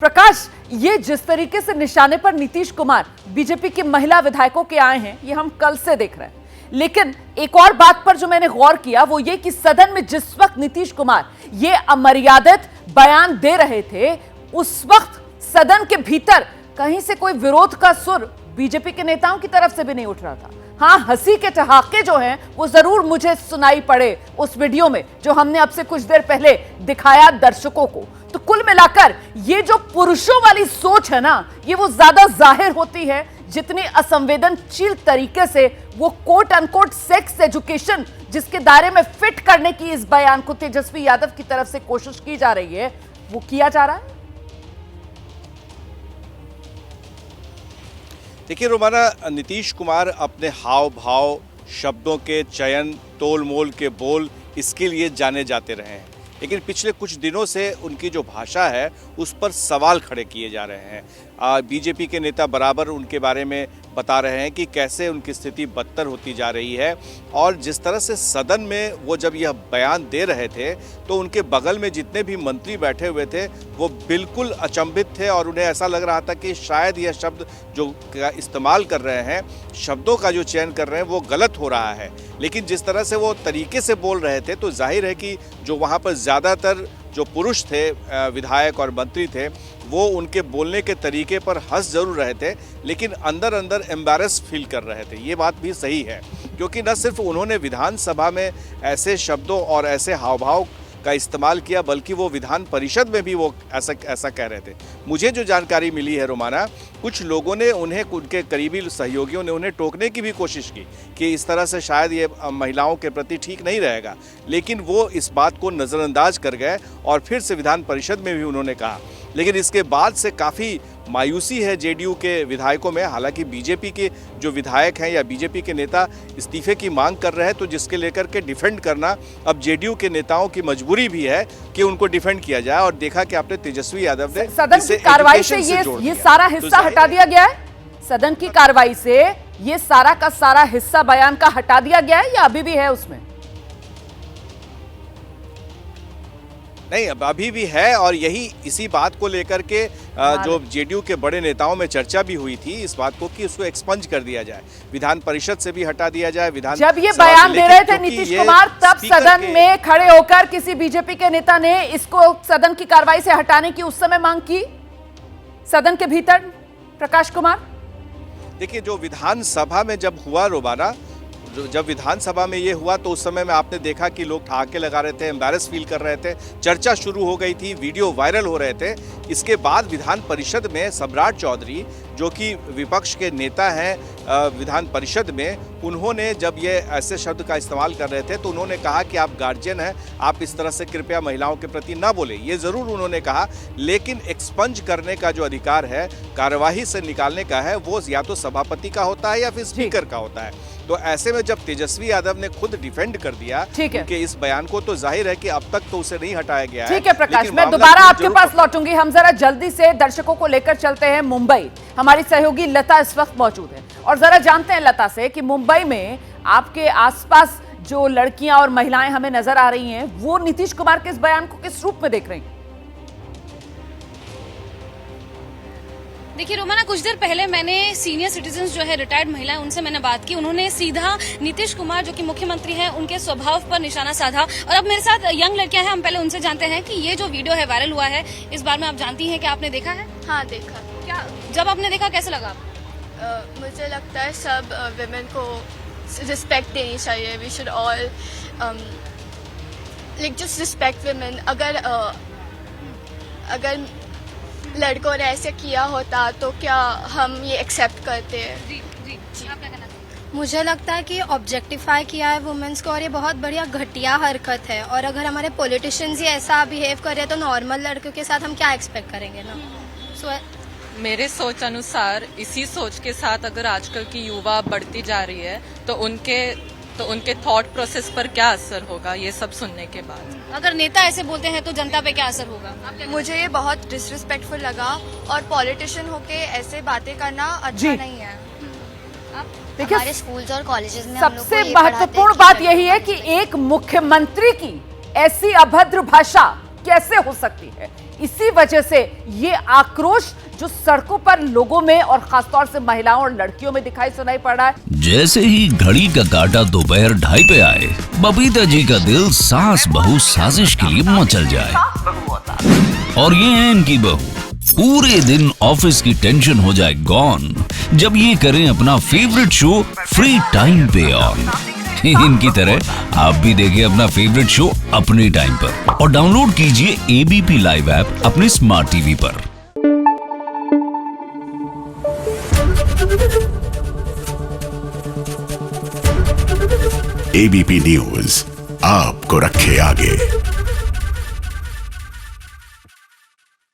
प्रकाश, ये जिस तरीके से निशाने पर नीतीश कुमार बीजेपी की महिला विधायकों के आए हैं, ये हम कल से देख रहे हैं। लेकिन एक और बात पर जो मैंने गौर किया वो ये कि सदन में जिस वक्त नीतीश कुमार ये अमर्यादित बयान दे रहे थे, उस वक्त सदन के भीतर कहीं से कोई विरोध का सुर बीजेपी के नेताओं की तरफ से भी नहीं उठ रहा था। हाँ, हंसी के ठहाके जो हैं वो जरूर मुझे सुनाई पड़े उस वीडियो में जो हमने अब से कुछ देर पहले दिखाया दर्शकों को। तो कुल मिलाकर ये जो पुरुषों वाली सोच है ना, ये वो ज्यादा जाहिर होती है जितनी असंवेदनशील तरीके से वो कोट अनकोट सेक्स एजुकेशन जिसके दायरे में फिट करने की इस बयान को तेजस्वी यादव की तरफ से कोशिश की जा रही है, वो किया जा रहा है। देखिए रोमाना, नीतीश कुमार अपने हाव भाव, शब्दों के चयन, तोल मोल के बोल, इसके लिए जाने जाते रहे हैं। लेकिन पिछले कुछ दिनों से उनकी जो भाषा है उस पर सवाल खड़े किए जा रहे हैं। बीजेपी के नेता बराबर उनके बारे में बता रहे हैं कि कैसे उनकी स्थिति बदतर होती जा रही है। और जिस तरह से सदन में वो जब यह बयान दे रहे थे तो उनके बगल में जितने भी मंत्री बैठे हुए थे वो बिल्कुल अचंभित थे और उन्हें ऐसा लग रहा था कि शायद यह शब्द जो इस्तेमाल कर रहे हैं, शब्दों का जो चयन कर रहे हैं वो गलत हो रहा है। लेकिन जिस तरह से वो तरीके से बोल रहे थे तो जाहिर है कि जो वहाँ पर ज़्यादातर जो पुरुष थे, विधायक और मंत्री थे, वो उनके बोलने के तरीके पर हंस जरूर रहे थे लेकिन अंदर अंदर एम्बैरेस फील कर रहे थे। ये बात भी सही है क्योंकि न सिर्फ उन्होंने विधानसभा में ऐसे शब्दों और ऐसे हाव भाव का इस्तेमाल किया बल्कि वो विधान परिषद में भी वो ऐसा कह रहे थे। मुझे जो जानकारी मिली है रोमाना, कुछ लोगों ने उनके करीबी सहयोगियों ने उन्हें टोकने की भी कोशिश की कि इस तरह से शायद ये महिलाओं के प्रति ठीक नहीं रहेगा, लेकिन वो इस बात को नज़रअंदाज कर गए और फिर से विधान परिषद में भी उन्होंने कहा। लेकिन इसके बाद से काफ़ी मायूसी है जेडीयू के विधायकों में। हालांकि बीजेपी के जो विधायक हैं या बीजेपी के नेता इस्तीफे की मांग कर रहे हैं तो जिसके लेकर के डिफेंड करना अब जेडीयू के नेताओं की मजबूरी भी है कि उनको डिफेंड किया जाए। और देखा कि आपने तेजस्वी यादव ने सदन की कार्रवाई से ये सारा हिस्सा हटा दिया गया है। सदन की कार्रवाई से ये सारा का सारा हिस्सा बयान का हटा दिया गया है या अभी भी है उसमें? नहीं, अब अभी भी है। और यही इसी बात को लेकर के जो जेडीयू के बड़े नेताओं में चर्चा भी हुई थी इस बात को कि उसको एक्सपंज कर दिया जाए, विधान परिषद से भी हटा दिया जाए। जब ये बयान दे रहे थे नीतीश कुमार तब सदन में खड़े होकर किसी बीजेपी के नेता ने इसको सदन की कार्रवाई से हटाने की उस समय मांग की सदन के भीतर? प्रकाश कुमार, देखिए, जो विधानसभा में जब हुआ रोबाना, जब विधानसभा में ये हुआ तो उस समय में आपने देखा कि लोग ठहाके लगा रहे थे, एम्बैरेस फील कर रहे थे, चर्चा शुरू हो गई थी, वीडियो वायरल हो रहे थे। इसके बाद विधान परिषद में सम्राट चौधरी जो कि विपक्ष के नेता हैं विधान परिषद में, उन्होंने जब ये ऐसे शब्द का इस्तेमाल कर रहे थे तो उन्होंने कहा कि आप गार्जियन हैं, आप इस तरह से कृपया महिलाओं के प्रति ना बोले। ये ज़रूर उन्होंने कहा, लेकिन एक्सपंज करने का जो अधिकार है, कार्यवाही से निकालने का है, वो या तो सभापति का होता है या फिर स्पीकर का होता है। तो ऐसे में जब तेजस्वी यादव ने खुद डिफेंड कर दिया कि इस बयान को, तो जाहिर है कि अब तक तो उसे नहीं हटाया गया है। ठीक है प्रकाश, मैं दोबारा आपके पास लौटूंगी। हम जरा जल्दी से दर्शकों को लेकर चलते हैं मुंबई। हमारी सहयोगी लता इस वक्त मौजूद है और जरा जानते हैं लता से कि मुंबई में आपके आसपास जो लड़कियां और महिलाएं हमें नजर आ रही हैं, वो नीतीश कुमार के इस बयान को किस रूप में देख रही हैं? देखिए रोमाना, कुछ देर पहले मैंने सीनियर सिटीजन्स जो है, रिटायर्ड महिलाएं, उनसे मैंने बात की। उन्होंने सीधा नीतीश कुमार जो कि मुख्यमंत्री हैं उनके स्वभाव पर निशाना साधा। और अब मेरे साथ यंग लड़कियां हैं, हम पहले उनसे जानते हैं कि ये जो वीडियो है वायरल हुआ है, इस बारे में आप जानती हैं कि आपने देखा है? हाँ, देखा। क्या जब आपने देखा कैसे लगा? मुझे लगता है सब विमेन को रिस्पेक्ट देनी चाहिए। We should all like just respect women. अगर लड़कों ने ऐसे किया होता तो क्या हम ये एक्सेप्ट करते हैं? जी आप क्या कहना चाहते हैं? मुझे लगता है कि ऑब्जेक्टिफाई किया है वुमेन्स को और ये बहुत बढ़िया घटिया हरकत है। और अगर हमारे पॉलिटिशियंस ही ऐसा बिहेव कर रहे हैं तो नॉर्मल लड़कों के साथ हम क्या एक्सपेक्ट करेंगे ना। मेरे सोच अनुसार इसी सोच के साथ अगर आजकल की युवा बढ़ती जा रही है तो उनके थॉट प्रोसेस पर क्या असर होगा, ये सब सुनने के बाद। अगर नेता ऐसे बोलते हैं तो जनता पे क्या असर होगा? मुझे ये बहुत डिसरिस्पेक्टफुल लगा और पॉलिटिशियन होके ऐसे बातें करना अच्छा नहीं है। हमारे स्कूल्स और कॉलेजेस में सबसे महत्वपूर्ण बात यही है कि एक मुख्यमंत्री की ऐसी अभद्र भाषा कैसे हो सकती है। इसी वजह से ये आक्रोश जो सड़कों पर लोगों में और खासतौर से महिलाओं और लड़कियों में दिखाई सुनाई पड़ रहा है। जैसे ही घड़ी का काटा दोपहर 2:30 पे आए, बबीता जी का दिल सास बहू साजिश के लिए मचल जाए। और ये है इनकी बहू, पूरे दिन ऑफिस की टेंशन हो जाए गॉन जब ये करें अपना फेवरेट शो फ्री टाइम पे ऑन। इनकी तरह आप भी देखिए अपना फेवरेट शो अपने टाइम पर और डाउनलोड कीजिए एबीपी लाइव ऐप अपने स्मार्ट टीवी पर। एबीपी न्यूज आपको रखे आगे।